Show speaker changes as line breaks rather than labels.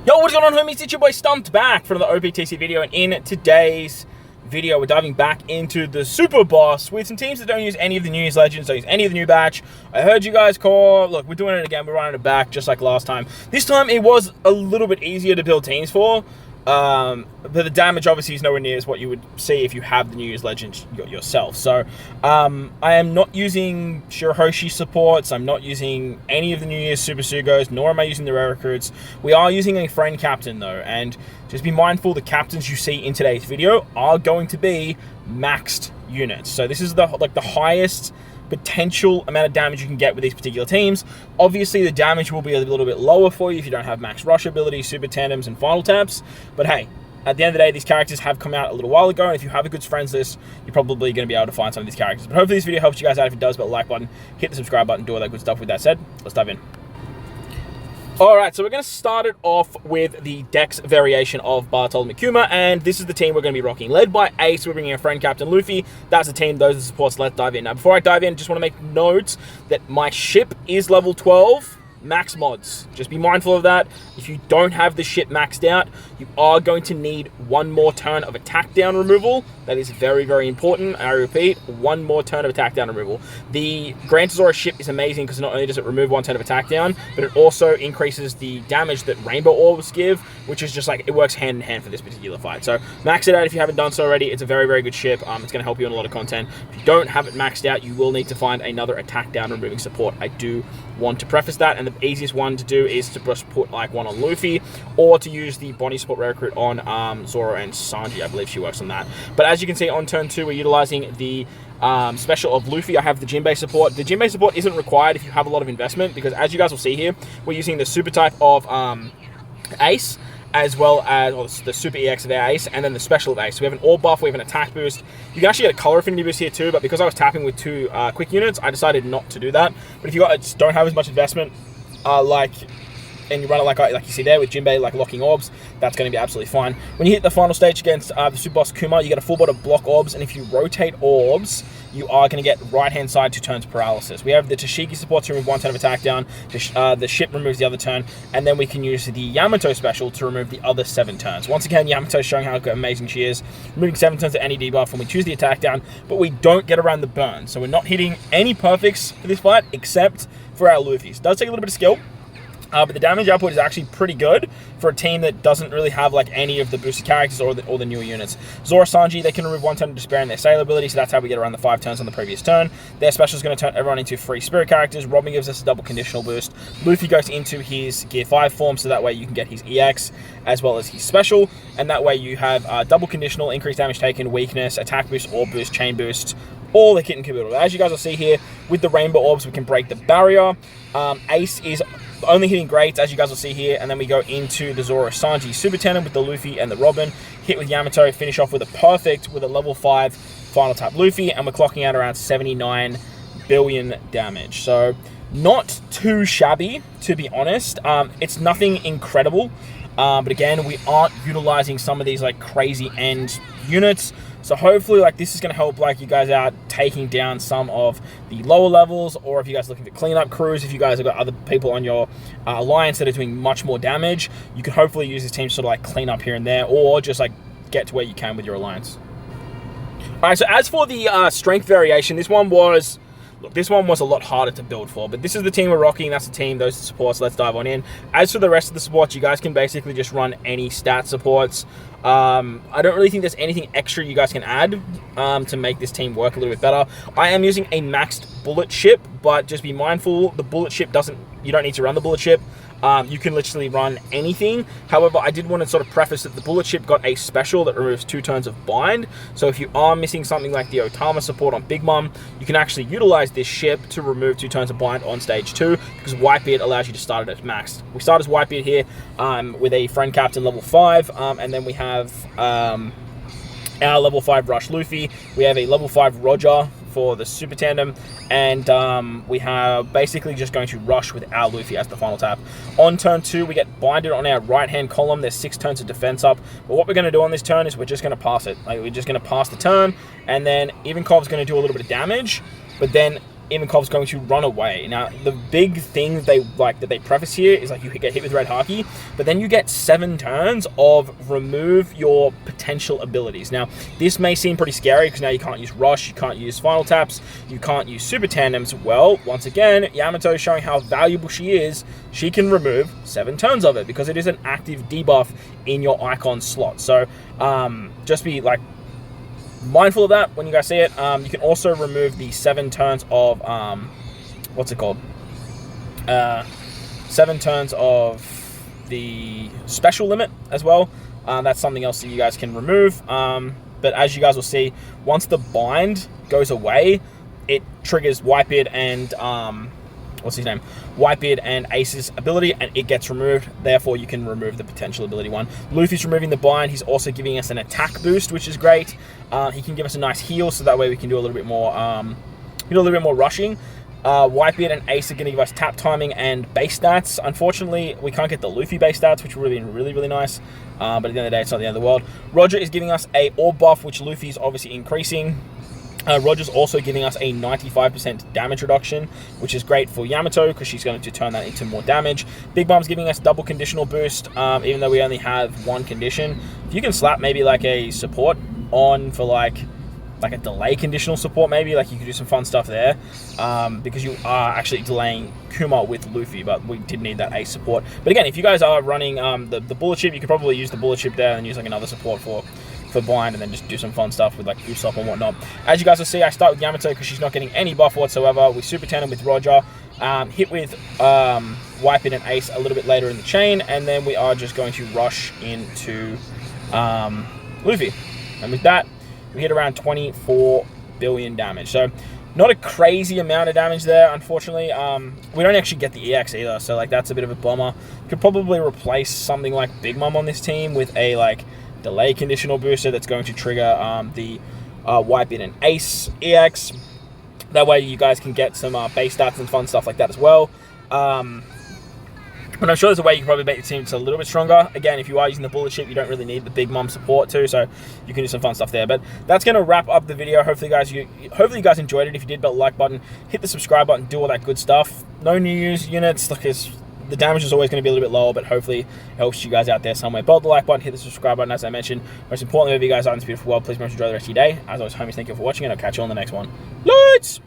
Yo, what's going on, homies? It's your boy Stumped back for another OPTC video, and in today's video, we're diving back into the Super Boss with some teams that don't use any of the New Year's Legends, don't use any of the new batch. I heard you guys call. Look, we're doing it again. We're running it back just like last time. This time, it was a little bit easier to build teams for. But the damage obviously is nowhere near as what you would see if you have the New Year's Legends yourself. So, I am not using Shirahoshi supports. I'm not using any of the New Year's Super Sugos, nor am I using the rare recruits. We are using a friend captain though, and just be mindful the captains you see in today's video are going to be maxed units. So this is the highest potential amount of damage you can get with these particular teams. Obviously, the damage will be a little bit lower for you if you don't have max rush ability, super tandems, and final taps. But hey, at the end of the day, these characters have come out a little while ago, and if you have a good friends list, you're probably going to be able to find some of these characters. But hopefully this video helps you guys out. If it does, hit the like button, hit the subscribe button, do all that good stuff. With that said, let's dive in. Alright, so we're going to start it off with the Dex variation of Bartolomekuma, and this is the team we're going to be rocking. Led by Ace, we're bringing a friend captain Luffy. That's the team, those are the supports. Let's dive in. Now, before I dive in, just want to make notes that my ship is level 12. Max mods. Just be mindful of that. If you don't have the ship maxed out, you are going to need one more turn of attack down removal. That is very, very important. I repeat, one more turn of attack down removal. The Grantosaurus ship is amazing because not only does it remove one turn of attack down, but it also increases the damage that Rainbow Orbs give, which is just like, it works hand in hand for this particular fight. So max it out if you haven't done so already. It's a very, very good ship. It's going to help you in a lot of content. If you don't have it maxed out, you will need to find another attack down removing support. I do want to preface that, and the easiest one to do is to just put like one on Luffy, or to use the Bonnie support rare recruit on Zoro and Sanji. I believe she works on that. But as you can see, on turn 2, we're utilizing the special of Luffy. I have the Jinbei support. The Jinbei support isn't required if you have a lot of investment, because as you guys will see here, we're using the super type of Ace, as well as the super EX of our Ace, and then the special of Ace. So we have an orb buff, we have an attack boost. You can actually get a color affinity boost here too, but because I was tapping with 2 quick units, I decided not to do that. But if you guys don't have as much investment, and you run it like you see there with Jinbei, like locking orbs, that's going to be absolutely fine. When you hit the final stage against the Super Boss KUMA, you get a full bot of block orbs, and if you rotate orbs, you are going to get right-hand side 2 turns paralysis. We have the Tashiki support to remove 1 turn of attack down, the ship removes the other turn, and then we can use the Yamato special to remove the other 7 turns. Once again, Yamato showing how amazing she is, removing 7 turns at any debuff when we choose the attack down, but we don't get around the burn, so we're not hitting any perfects for this fight, except for our Luffy's. It does take a little bit of skill, but the damage output is actually pretty good for a team that doesn't really have like any of the boosted characters or the newer units. Zoro, Sanji, they can remove 1 turn of despair in their sailor ability, so that's how we get around the 5 turns on the previous turn. Their special is going to turn everyone into free spirit characters. Robin gives us a double conditional boost. Luffy goes into his Gear 5 form, so that way you can get his EX as well as his special, and that way you have double conditional, increased damage taken, weakness, attack boost, orb boost, chain boost, all the kit and caboodle. As you guys will see here, with the rainbow orbs, we can break the barrier. Ace is only hitting greats, as you guys will see here, and then we go into the Zoro Sanji Super Tandem with the Luffy and the Robin, hit with Yamato, finish off with a perfect with a level 5 final tap Luffy, and we're clocking out around 79 billion damage. So not too shabby, to be honest. It's nothing incredible, but again, we aren't utilizing some of these like crazy end units. So hopefully, like, this is going to help, like, you guys out taking down some of the lower levels, or if you guys are looking for cleanup crews, if you guys have got other people on your alliance that are doing much more damage, you can hopefully use this team to sort of, like, clean up here and there, or just, like, get to where you can with your alliance. All right, so as for the strength variation, this one was... Look, this one was a lot harder to build for, but this is the team we're rocking. That's the team, those are the supports. Let's dive on in. As for the rest of the supports, you guys can basically just run any stat supports. I don't really think there's anything extra you guys can add to make this team work a little bit better. I am using a maxed bullet ship, but just be mindful, the bullet ship you don't need to run the bullet ship. You can literally run anything. However, I did want to sort of preface that the bullet ship got a special that removes 2 turns of bind. So if you are missing something like the Otama support on Big Mom, you can actually utilize this ship to remove 2 turns of bind on stage 2, because Whitebeard allows you to start it at max. We start as Whitebeard here with a friend captain level 5, and then we have our level 5 Rush Luffy. We have a level 5 Roger for the super tandem, and we have basically just going to rush with our Luffy as the final tap. On turn 2, we get binded on our right hand column. There's 6 turns of defense up, but what we're going to do on this turn is we're just going to pass it. Like, we're just going to pass the turn, and then Ivankov's going to do a little bit of damage, but then Ivankov's going to run away. Now, the big thing that they preface here is like you get hit with red haki, but then you get 7 turns of remove your potential abilities. Now, this may seem pretty scary because now you can't use rush, you can't use final taps, you can't use super tandems. Well, once again, Yamato is showing how valuable she is. She can remove 7 turns of it because it is an active debuff in your icon slot. So, just be like mindful of that when you guys see it. You can also remove the 7 turns of what's it called? 7 turns of the special limit as well. That's something else that you guys can remove. But as you guys will see, once the bind goes away, it triggers Whitebeard and what's his name? Whitebeard and Ace's ability, and it gets removed. Therefore, you can remove the potential ability one. Luffy's removing the bind. He's also giving us an attack boost, which is great. He can give us a nice heal, so that way we can do a little bit more, rushing. Whitebeard and Ace are going to give us tap timing and base stats. Unfortunately, we can't get the Luffy base stats, which would have been really, really nice. But at the end of the day, it's not the end of the world. Roger is giving us a orb buff, which Luffy is obviously increasing. Roger's also giving us a 95% damage reduction, which is great for Yamato because she's going to turn that into more damage. Big Bomb's giving us double conditional boost, even though we only have 1 condition. If you can slap maybe like a support on for like a delay conditional support, maybe like you could do some fun stuff there, because you are actually delaying KUMA with Luffy, but we did need that Ace support. But again, if you guys are running the bullet chip, you could probably use the bullet chip there and use like another support for bind, and then just do some fun stuff with like Usopp and whatnot. As you guys will see, I start with Yamato because she's not getting any buff whatsoever. We super tandem with Roger, hit with Whitebeard and Ace a little bit later in the chain, and then we are just going to rush into Luffy. And with that, we hit around 24 billion damage. So not a crazy amount of damage there, unfortunately. We don't actually get the EX either, so like that's a bit of a bummer. Could probably replace something like Big Mom on this team with a like delay conditional booster that's going to trigger the Whitebeard and Ace EX. That way you guys can get some base stats and fun stuff like that as well. And I'm sure there's a way you can probably make your team just a little bit stronger. Again, if you are using the bullet chip, you don't really need the Big Mom support too, so you can do some fun stuff there. But that's going to wrap up the video. Hopefully you guys enjoyed it. If you did, hit the like button, hit the subscribe button, do all that good stuff. No new units, because the damage is always going to be a little bit lower, but hopefully it helps you guys out there somewhere. But the like button, hit the subscribe button, as I mentioned. Most importantly, wherever you guys are in this beautiful world, please enjoy the rest of your day. As always, homies, thank you for watching, and I'll catch you on the next one. Lights!